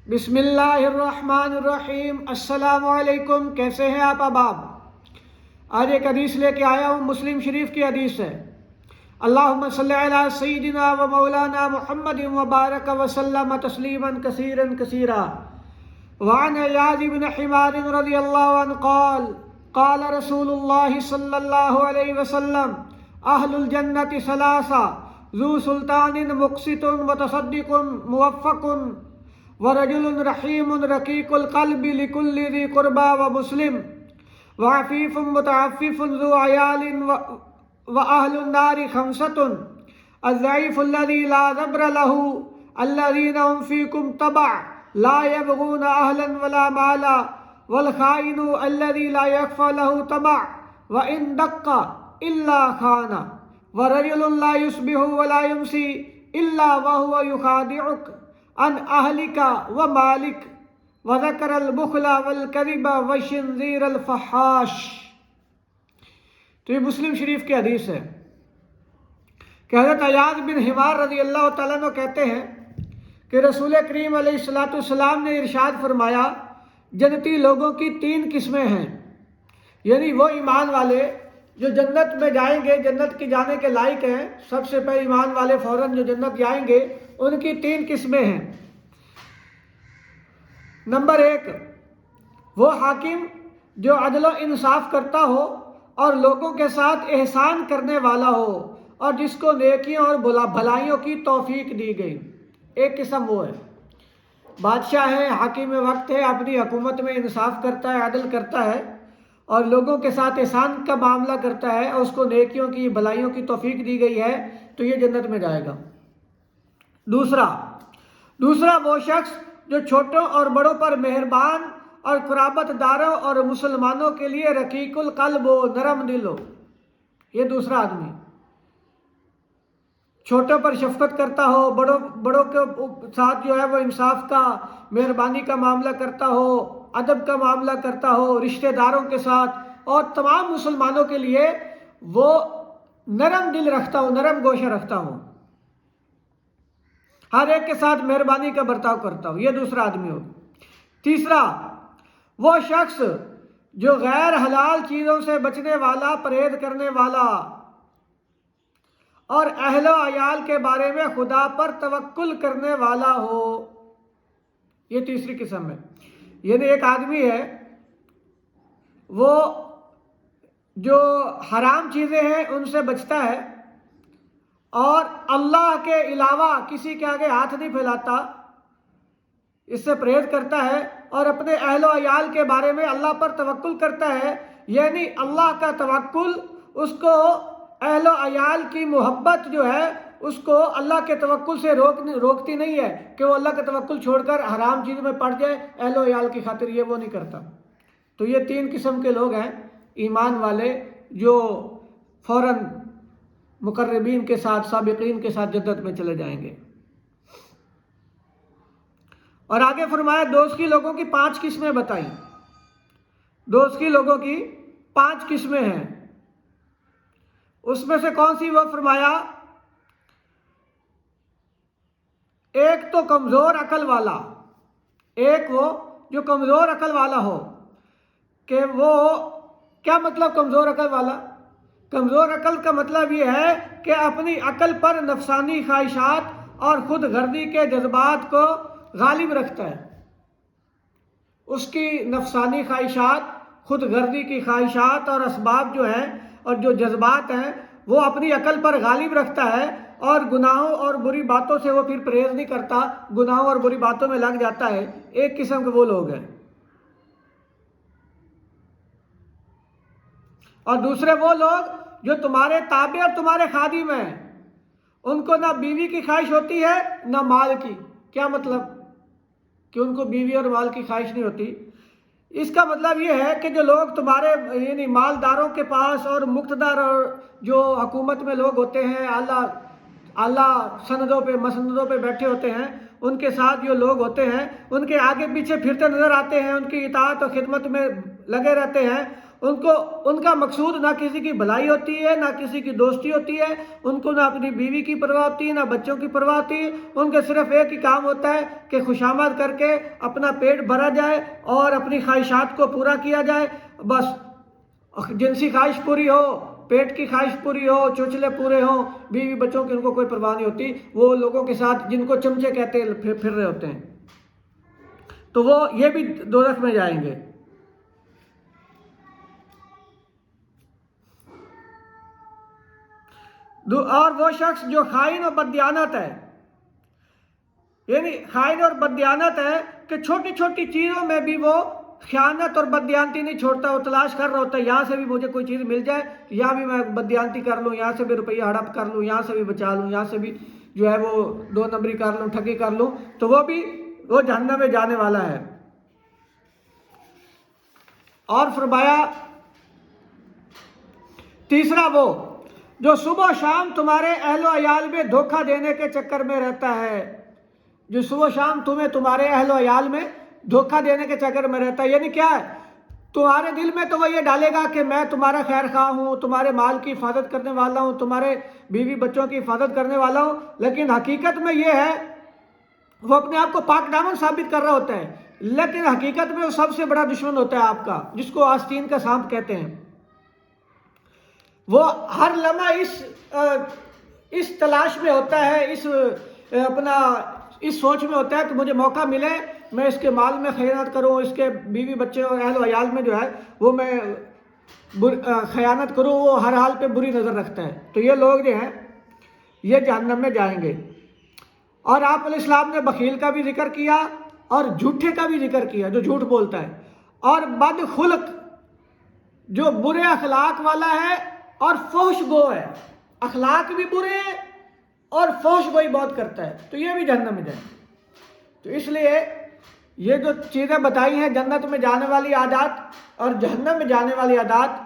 بسم اللہ الرحمن الرحیم۔ السلام علیکم، کیسے ہیں آپ احباب؟ آج ایک حدیث لے کے آیا ہوں، مسلم شریف کی حدیث ہے۔ اللہم صلی علی سیدنا و مولانا محمد وبارک وسلم تسلیما کثیرا کثیرا۔ وعن عیاض بن حمار رضی اللہ عنہ قال قال رسول اللہ صلی اللہ علیہ وسلم اہل الجنت ثلاثہ ذو سلطان مقسط متصدق موفق ورجل رحیم رقیق القلب لکل ذی قربى ومسلم وعفیف متعفف ذو عیال وأهل النار خمسة الضعيف الذي لا ذبر له الذين هم فيكم تبع لا يبغون أهلا ولا مالا والخائن الذي لا يخفى له تبع وإن دق إلا خان ورجل لا يصبح ولا يمسي إلا وهو يخادعك عن أهلك ومالك وذكر البخل والكذب والشنذير الفحاش۔ تو یہ مسلم شریف کی حدیث ہے کہ حضرت عیاض بن حمار رضی اللہ تعالیٰ عنہ کہتے ہیں کہ رسول کریم علیہ السلام نے ارشاد فرمایا جنتی لوگوں کی 3 قسمیں ہیں، یعنی وہ ایمان والے جو جنت میں جائیں گے، جنت کی جانے کے لائق ہیں۔ سب سے پہلے ایمان والے فوراً جو جنت جائیں گے ان کی 3 قسمیں ہیں۔ نمبر 1، وہ حاکم جو عدل و انصاف کرتا ہو اور لوگوں کے ساتھ احسان کرنے والا ہو اور جس کو نیکیوں اور بھلائیوں کی توفیق دی گئی۔ ایک قسم وہ ہے، بادشاہ ہے، حاکم وقت ہے، اپنی حکومت میں انصاف کرتا ہے، عدل کرتا ہے اور لوگوں کے ساتھ احسان کا معاملہ کرتا ہے اور اس کو نیکیوں کی بھلائیوں کی توفیق دی گئی ہے، تو یہ جنت میں جائے گا۔ دوسرا وہ شخص جو چھوٹوں اور بڑوں پر مہربان اور قرابت داروں اور مسلمانوں کے لیے رقیق القلب ہو، نرم دل ہو۔ یہ دوسرا آدمی چھوٹوں پر شفقت کرتا ہو، بڑوں کے ساتھ جو ہے وہ انصاف کا، مہربانی کا معاملہ کرتا ہو، ادب کا معاملہ کرتا ہو، رشتہ داروں کے ساتھ اور تمام مسلمانوں کے لیے وہ نرم دل رکھتا ہو، نرم گوشہ رکھتا ہو، ہر ایک کے ساتھ مہربانی کا برتاؤ کرتا ہو۔ یہ دوسرا آدمی ہو۔ تیسرا وہ شخص جو غیر حلال چیزوں سے بچنے والا، پرہیز کرنے والا اور اہل و عیال کے بارے میں خدا پر توکل کرنے والا ہو۔ یہ تیسری قسم ہے، یعنی ایک آدمی ہے وہ جو حرام چیزیں ہیں ان سے بچتا ہے اور اللہ کے علاوہ کسی کے آگے ہاتھ نہیں پھیلاتا، اس سے پرہیز کرتا ہے اور اپنے اہل و عیال کے بارے میں اللہ پر توکل کرتا ہے، یعنی اللہ کا توکل اس کو، اہل و عیال کی محبت جو ہے اس کو اللہ کے توکل سے روکتی نہیں ہے کہ وہ اللہ کا توکل چھوڑ کر حرام چیز میں پڑ جائے اہل و عیال کی خاطر، یہ وہ نہیں کرتا۔ تو یہ 3 قسم کے لوگ ہیں ایمان والے جو فوراً مقربین کے ساتھ، سابقین کے ساتھ جنت میں چلے جائیں گے۔ اور آگے فرمایا دوست کی لوگوں کی 5 قسمیں بتائیں۔ دوست کی لوگوں کی 5 قسمیں ہیں، اس میں سے کون سی؟ وہ فرمایا ایک تو کمزور عقل والا، ایک وہ جو کمزور عقل والا ہو۔ کہ وہ کیا مطلب کمزور عقل والا؟ کمزور عقل کا مطلب یہ ہے کہ اپنی عقل پر نفسانی خواہشات اور خود غرضی کے جذبات کو غالب رکھتا ہے۔ اس کی نفسانی خواہشات، خود غرضی کی خواہشات اور اسباب جو ہیں اور جو جذبات ہیں وہ اپنی عقل پر غالب رکھتا ہے اور گناہوں اور بری باتوں سے وہ پھر پرہیز نہیں کرتا، گناہوں اور بری باتوں میں لگ جاتا ہے۔ ایک قسم کے وہ لوگ ہیں۔ اور دوسرے وہ لوگ جو تمہارے تابع اور تمہارے خادم ہیں، ان کو نہ بیوی کی خواہش ہوتی ہے نہ مال کی۔ کیا مطلب؟ کہ ان کو بیوی اور مال کی خواہش نہیں ہوتی۔ اس کا مطلب یہ ہے کہ جو لوگ تمہارے یعنی مالداروں کے پاس اور مقتدر اور جو حکومت میں لوگ ہوتے ہیں، اعلیٰ سندوں پہ، مسندوں پہ بیٹھے ہوتے ہیں، ان کے ساتھ جو لوگ ہوتے ہیں ان کے آگے پیچھے پھرتے نظر آتے ہیں، ان کی اطاعت اور خدمت میں لگے رہتے ہیں، ان کا مقصود نہ کسی کی بھلائی ہوتی ہے، نہ کسی کی دوستی ہوتی ہے، ان کو نہ اپنی بیوی کی پرواہ ہوتی ہے، نہ بچوں کی پرواہ ہوتی ہے۔ ان کے صرف ایک ہی کام ہوتا ہے کہ خوشامد کر کے اپنا پیٹ بھرا جائے اور اپنی خواہشات کو پورا کیا جائے، بس جنسی خواہش پوری ہو، پیٹ کی خواہش پوری ہو، چوچلے پورے ہوں، بیوی بچوں کی ان کو کوئی پرواہ نہیں ہوتی۔ وہ لوگوں کے ساتھ جن کو چمچے کہتے ہیں پھر رہے ہوتے ہیں، تو وہ یہ بھی دوزخ میں جائیں گے۔ اور وہ شخص جو خائن اور بددیانت ہے، یعنی خائن اور بددیانت ہے کہ چھوٹی چھوٹی چیزوں میں بھی وہ خیانت اور بددیانتی نہیں چھوڑتا، وہ تلاش کر رہا ہوتا ہے یہاں سے بھی مجھے کوئی چیز مل جائے، یہاں بھی میں بددیانتی کر لوں، یہاں سے بھی روپیہ ہڑپ کر لوں، یہاں سے بھی بچا لوں، یہاں سے بھی جو ہے وہ 2 نمبری کر لوں، ٹھگی کر لوں، تو وہ جہنم میں جانے والا ہے۔ اور فرمایا تیسرا وہ جو صبح و شام تمہارے اہل و عیال میں دھوکہ دینے کے چکر میں رہتا ہے، جو صبح و شام تمہارے اہل و عیال میں دھوکہ دینے کے چکر میں رہتا ہے، یعنی کیا ہے، تمہارے دل میں تو وہ یہ ڈالے گا کہ میں تمہارا خیر خواہ ہوں، تمہارے مال کی حفاظت کرنے والا ہوں، تمہارے بیوی بچوں کی حفاظت کرنے والا ہوں، لیکن حقیقت میں یہ ہے وہ اپنے آپ کو پاک دامن ثابت کر رہا ہوتا ہے، لیکن حقیقت میں وہ سب سے بڑا دشمن ہوتا ہے آپ کا، جس کو آستین کا سانپ کہتے ہیں۔ وہ ہر لمحہ اس تلاش میں ہوتا ہے، اس سوچ میں ہوتا ہے کہ مجھے موقع ملے میں اس کے مال میں خیانت کروں، اس کے بیوی بچے اور اہل و عیال میں جو ہے وہ میں خیانت کروں، وہ ہر حال پہ بری نظر رکھتا ہے۔ تو یہ لوگ جو ہیں یہ جہنم میں جائیں گے۔ اور آپ علیہ السلام نے بخیل کا بھی ذکر کیا اور جھوٹے کا بھی ذکر کیا، جو جھوٹ بولتا ہے، اور بد خلق جو برے اخلاق والا ہے اور فحش گو ہے، اخلاق بھی برے ہیں اور فحش گوئی بہت کرتا ہے، تو یہ بھی جہنم میں جائیں۔ تو اس لیے یہ جو چیزیں بتائی ہیں جنت میں جانے والی عادات اور جہنم میں جانے والی عادات،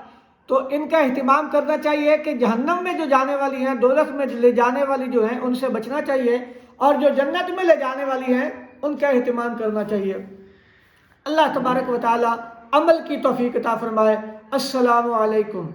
تو ان کا اہتمام کرنا چاہیے کہ جہنم میں جو جانے والی ہیں، دوزخ میں لے جانے والی جو ہیں ان سے بچنا چاہیے، اور جو جنت میں لے جانے والی ہیں ان کا اہتمام کرنا چاہیے۔ اللہ تبارک و تعالی عمل کی توفیق عطا فرمائے۔ السلام علیکم۔